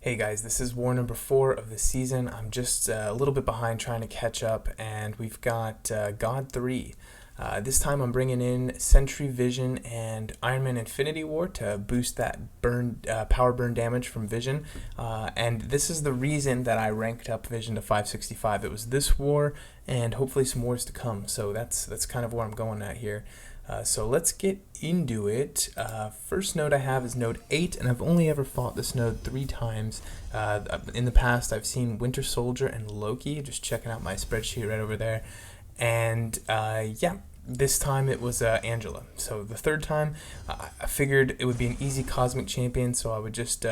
Hey guys, this is war number 4 of the season. I'm just a little bit behind trying to catch up, and we've got God 3. This time I'm bringing in Sentry Vision and Iron Man Infinity War to boost that power burn damage from Vision. And this is the reason that I ranked up Vision to 565. It was this war and hopefully some wars to come. So that's kind of where I'm going at here. So let's get into it. First node I have is node 8, and I've only ever fought this node 3 times. In the past, I've seen Winter Soldier and Loki, just checking out my spreadsheet right over there. And yeah, this time it was Angela. So the third time, I figured it would be an easy cosmic champion, so I would just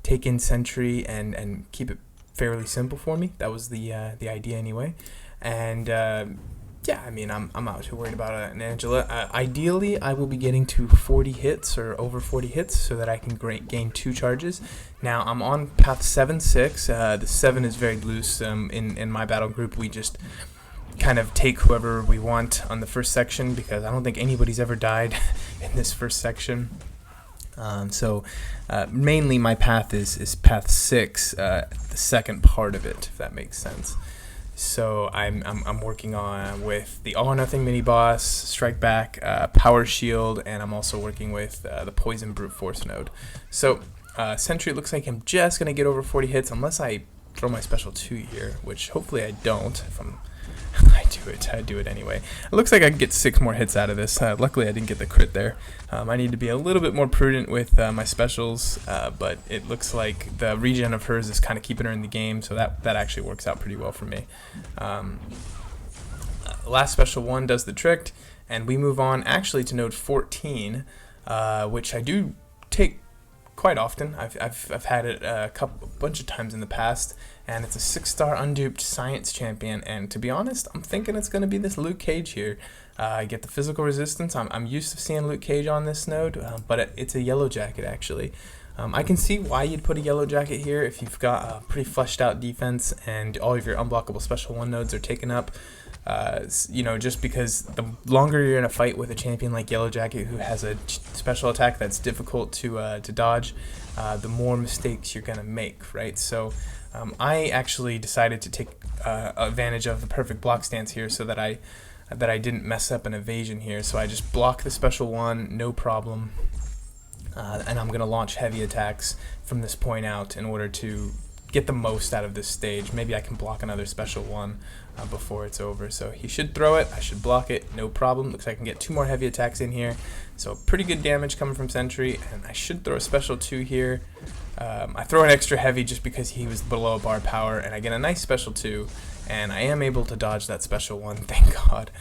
take in Sentry and keep it fairly simple for me. That was the idea anyway. And yeah, I mean, I'm not too worried about an Angela. Ideally, I will be getting to 40 hits or over 40 hits so that I can gain 2 charges. Now, I'm on path 7-6. The 7 is very loose. In my battle group, we just kind of take whoever we want on the first section because I don't think anybody's ever died in this first section. So mainly my path is path 6, the second part of it, if that makes sense. So I'm working on with the All or Nothing mini boss, Strike Back, Power Shield, and I'm also working with the Poison Brute Force node. So Sentry looks like I'm just gonna get over 40 hits unless I throw my special 2 here, which hopefully I don't. If I do it anyway. It looks like I can get 6 more hits out of this. Luckily I didn't get the crit there. I need to be a little bit more prudent with my specials, but it looks like the regen of hers is kind of keeping her in the game, so that actually works out pretty well for me. Last special 1 does the trick, and we move on actually to node 14, which I do take quite often. I've had it a bunch of times in the past, and it's a 6-star unduped science champion, and to be honest, I'm thinking it's going to be this Luke Cage here. I get the physical resistance. I'm used to seeing Luke Cage on this node, but it's a yellow jacket actually. I can see why you'd put a yellow jacket here if you've got a pretty fleshed out defense and all of your unblockable special 1 nodes are taken up. You know, just because the longer you're in a fight with a champion like Yellow Jacket who has a special attack that's difficult to dodge, the more mistakes you're gonna make, right? So I actually decided to take advantage of the perfect block stance here so that I didn't mess up an evasion here. So I just block the special 1, no problem, and I'm gonna launch heavy attacks from this point out in order to get the most out of this stage. Maybe I can block another special 1 before it's over. So he should throw it, I should block it, no problem. Looks like I can get 2 more heavy attacks in here. So pretty good damage coming from Sentry, and I should throw a special 2 here. I throw an extra heavy just because he was below bar power, and I get a nice special 2, and I am able to dodge that special 1, thank God.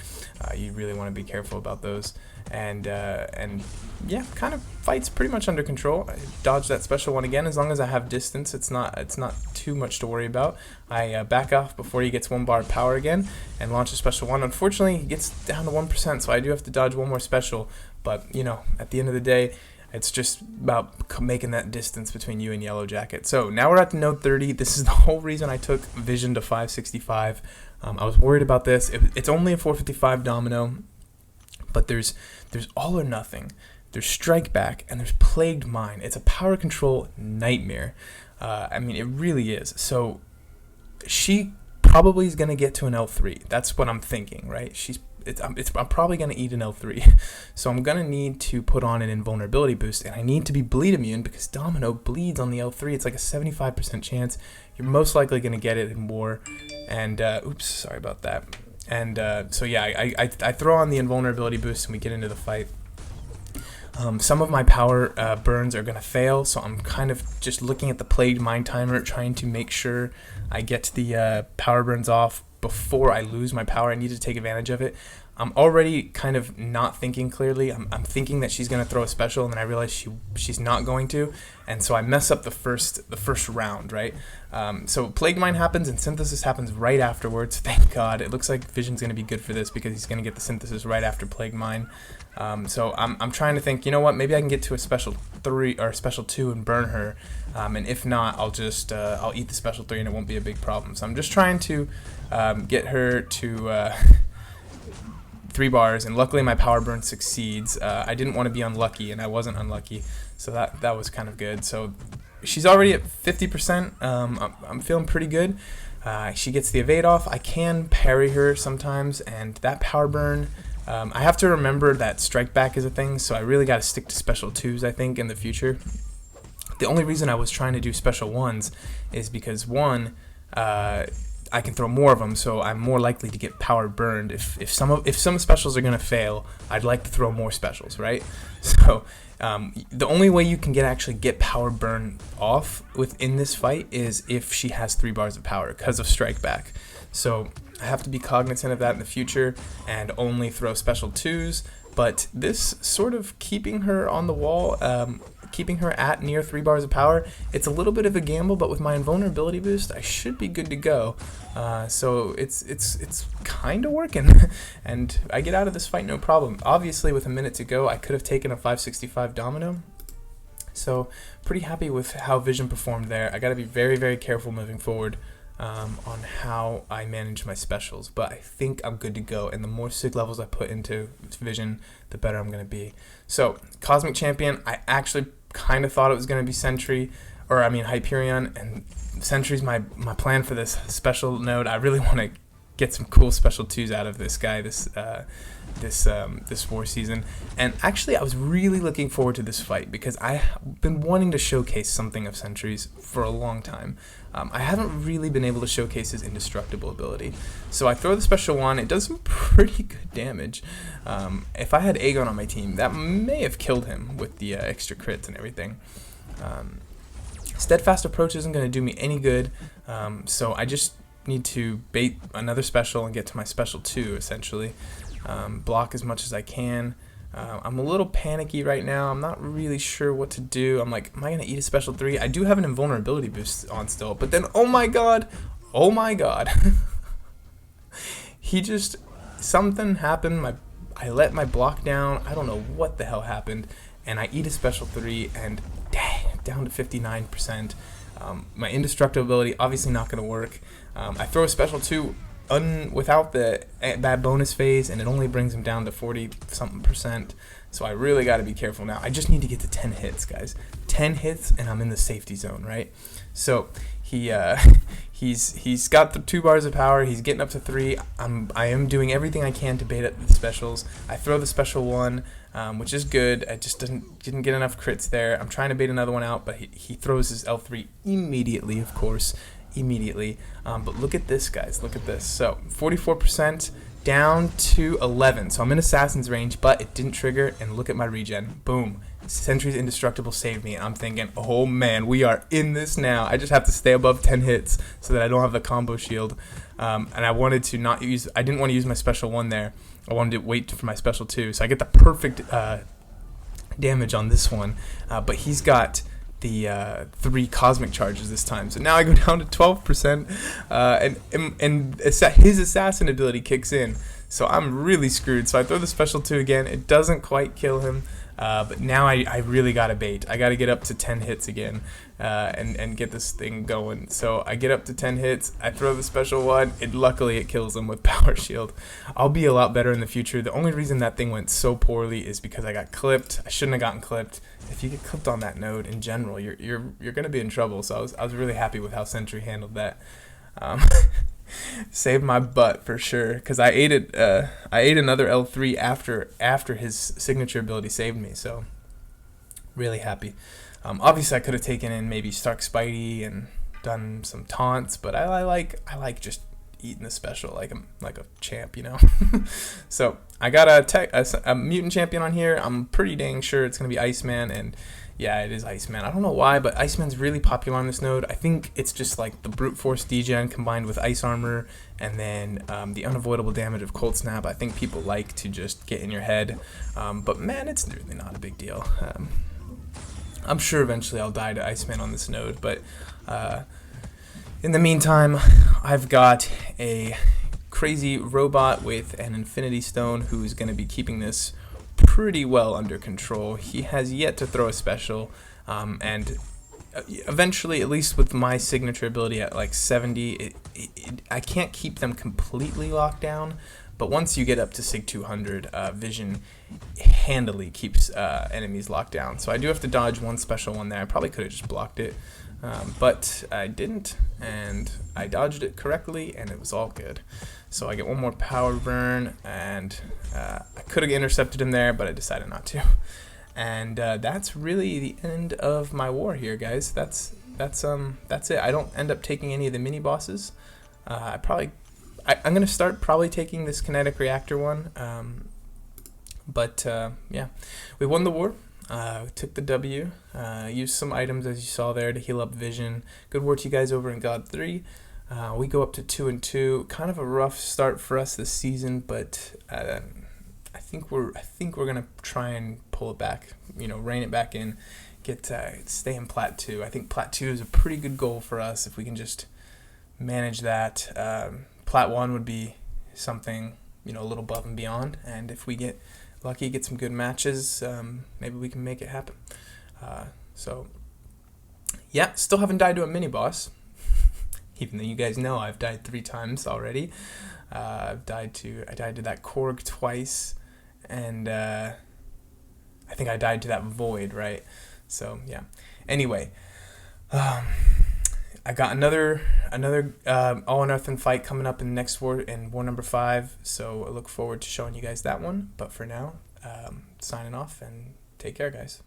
You really want to be careful about those. And yeah, kind of fight's pretty much under control. I dodge that special 1 again. As long as I have distance, it's not too much to worry about. I back off before he gets 1 bar power again and launch a special 1. Unfortunately, he gets down to 1%, so I do have to dodge 1 more special. But you know, at the end of the day, it's just about making that distance between you and Yellow Jacket. So now we're at the node 30. This is the whole reason I took Vision to 565. I was worried about this. It's only a 455 domino, but there's All or Nothing, there's Strike Back, and there's Plagued Mind. It's a power control nightmare. I mean, it really is. So she probably is going to get to an L3. That's what I'm thinking, right? I'm probably going to eat an L3. So I'm going to need to put on an invulnerability boost, and I need to be bleed immune because Domino bleeds on the L3. It's like a 75% chance. You're most likely going to get it in war. And, oops, sorry about that. And so yeah, I throw on the invulnerability boost and we get into the fight. Some of my power burns are going to fail, so I'm kind of just looking at the Plagued Mind timer, trying to make sure I get the power burns off before I lose my power. I need to take advantage of it. I'm already kind of not thinking clearly. I'm thinking that she's going to throw a special, and then I realize she's not going to, and so I mess up the first round, right? So Plague Mind happens, and Synthesis happens right afterwards. Thank God. It looks like Vision's going to be good for this because he's going to get the Synthesis right after Plague Mind. So I'm trying to think, you know what? Maybe I can get to a special 3 or special 2 and burn her, and if not, I'll just I'll eat the special 3 and it won't be a big problem. So I'm just trying to get her to 3 bars, and luckily my power burn succeeds. I didn't want to be unlucky, and I wasn't unlucky, so that was kind of good. So she's already at 50%. I'm feeling pretty good. She gets the evade off. I can parry her sometimes, and that power burn. I have to remember that strike back is a thing, so I really got to stick to special 2s, I think, in the future. The only reason I was trying to do special 1s is because, one, I can throw more of them, so I'm more likely to get power burned. If some specials are gonna fail, I'd like to throw more specials, right? So the only way you can actually get power burn off within this fight is if she has 3 bars of power because of strike back. So I have to be cognizant of that in the future and only throw special 2s. But this sort of keeping her on the wall, keeping her at near 3 bars of power, it's a little bit of a gamble, but with my invulnerability boost, I should be good to go. So it's kind of working, and I get out of this fight no problem. Obviously, with a minute to go, I could have taken a 565 domino. So pretty happy with how Vision performed there. I got to be very, very careful moving forward on how I manage my specials, but I think I'm good to go, and the more sig levels I put into Vision, the better I'm going to be. So Cosmic Champion, I actually kind of thought it was going to be Sentry, or I mean Hyperion, and Sentry's my plan for this special node. I really want to get some cool special 2s out of this guy this war season. And actually, I was really looking forward to this fight because I've been wanting to showcase something of Sentry's for a long time. I haven't really been able to showcase his indestructible ability. So I throw the special 1. It does some pretty good damage. If I had Aegon on my team, that may have killed him with the extra crits and everything. Steadfast Approach isn't going to do me any good, so I just need to bait another special and get to my special 2, essentially. Block as much as I can. I'm a little panicky right now. I'm not really sure what to do. I'm like, am I going to eat a special 3? I do have an invulnerability boost on still, but then, oh my god, something happened. I let my block down. I don't know what the hell happened, and I eat a special 3, and dang, down to 59%. My indestructibility obviously not going to work. I throw a special 2 without that bonus phase, and it only brings him down to 40-something%. So I really got to be careful now. I just need to get to 10 hits, guys. 10 hits, and I'm in the safety zone, right? So he's got the 2 bars of power. He's getting up to 3. I am doing everything I can to bait at the specials. I throw the special 1, which is good. I just didn't get enough crits there. I'm trying to bait another one out, but he throws his L3 immediately, of course. Immediately. But look at this, guys. Look at this. So 44% down to 11. So I'm in Assassin's range, but it didn't trigger. And look at my regen. Boom. Sentry's Indestructible saved me. And I'm thinking, oh man, we are in this now. I just have to stay above 10 hits so that I don't have the combo shield. And I wanted to I didn't want to use my special 1 there. I wanted to wait for my special 2. So I get the perfect damage on this one. But he's got the 3 cosmic charges this time, so now I go down to 12%, and his assassin ability kicks in, so I'm really screwed. So I throw the special 2 again. It doesn't quite kill him, but now I really gotta bait. I gotta get up to 10 hits again, and get this thing going. So I get up to 10 hits. I throw the special 1. Luckily it kills him with power shield. I'll be a lot better in the future. The only reason that thing went so poorly is because I got clipped. I shouldn't have gotten clipped. If you get clipped on that node in general, you're gonna be in trouble. So I was really happy with how Sentry handled that. Saved my butt for sure, because I ate another L3 after his signature ability saved me. So really happy. Obviously I could have taken in maybe Stark Spidey and done some taunts, but I like just eating the special like a champ, you know. So I got a mutant champion on here. I'm pretty dang sure it's gonna be Iceman, and yeah, it is Iceman. I don't know why, but Iceman's really popular on this node. I think it's just like the brute force degen combined with ice armor, and then the unavoidable damage of cold snap. I think people like to just get in your head, but man, it's really not a big deal. I'm sure eventually I'll die to Iceman on this node, but in the meantime, I've got a crazy robot with an Infinity Stone who's going to be keeping this pretty well under control. He has yet to throw a special, and eventually, at least with my signature ability at like 70, I can't keep them completely locked down, But once you get up to Sig 200, Vision handily keeps enemies locked down. So I do have to dodge one special one there. I probably could have just blocked it, but I didn't, and I dodged it correctly, and it was all good. So I get one more power burn, and I could have intercepted him there, but I decided not to. And that's really the end of my war here, guys. That's it. I don't end up taking any of the mini bosses. I'm gonna start probably taking this kinetic reactor one. But yeah, we won the war. We took the W. Used some items, as you saw there, to heal up Vision. Good work to you guys over in God 3. We go up to 2-2. Kind of a rough start for us this season, but I think we're gonna try and pull it back. You know, rein it back in. Stay in Plat 2. I think Plat 2 is a pretty good goal for us if we can just manage that. Plat 1 would be something, you know, a little above and beyond. And if we get lucky, get some good matches, maybe we can make it happen. So yeah, still haven't died to a mini boss. Even though you guys know I've died 3 times already. I died to that Korg twice, and I think I died to that Void, right? So yeah. Anyway, I got another all or nothing fight coming up in the next war, in war number 5. So I look forward to showing you guys that one. But for now, signing off, and take care, guys.